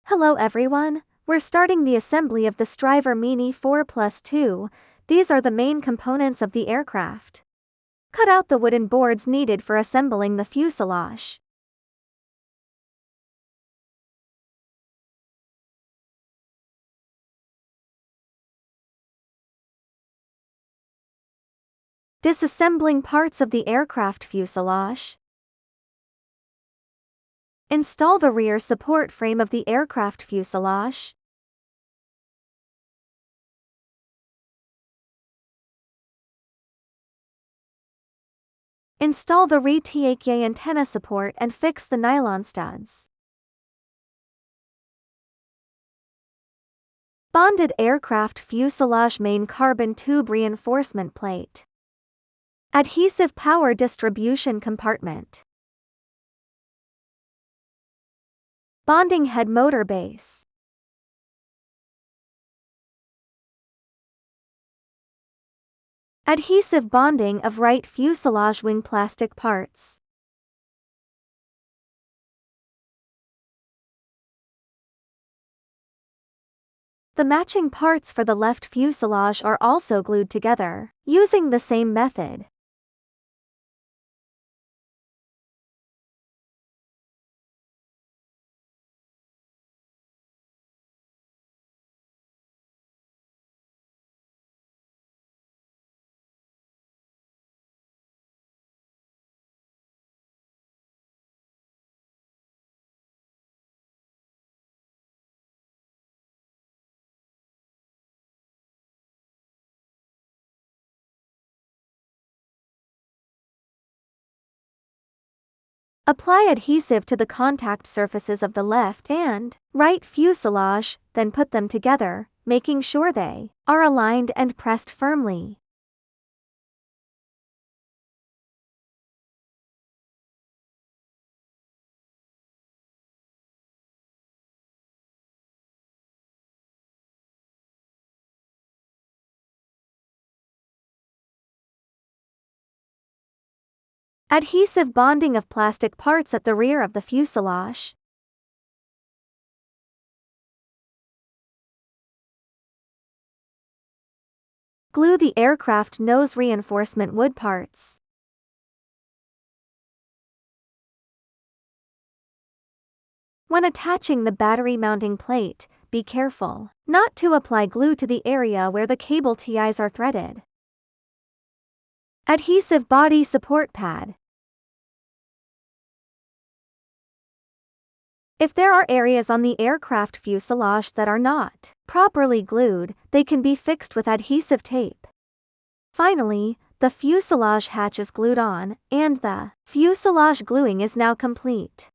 Hello everyone, we're starting the assembly of the Striver Mini 4+2. These are the main components of the aircraft. Cut out the wooden boards needed for assembling the fuselage. Disassembling parts of the aircraft fuselage. Install the rear support frame of the aircraft fuselage. Install the VTOL antenna support and fix the nylon studs. Bonded aircraft fuselage main carbon tube reinforcement plate. Adhesive power distribution compartment. Bonding head motor base. Adhesive bonding of right fuselage wing plastic parts. The matching parts for the left fuselage are also glued together, using the same method. Apply adhesive to the contact surfaces of the left and right fuselage, then put them together, making sure they are aligned and pressed firmly. Adhesive bonding of plastic parts at the rear of the fuselage. Glue the aircraft nose reinforcement wood parts. When attaching the battery mounting plate, be careful not to apply glue to the area where the cable ties are threaded. Adhesive body support pad. If there are areas on the aircraft fuselage that are not properly glued, they can be fixed with adhesive tape. Finally, the fuselage hatch is glued on, and the fuselage gluing is now complete.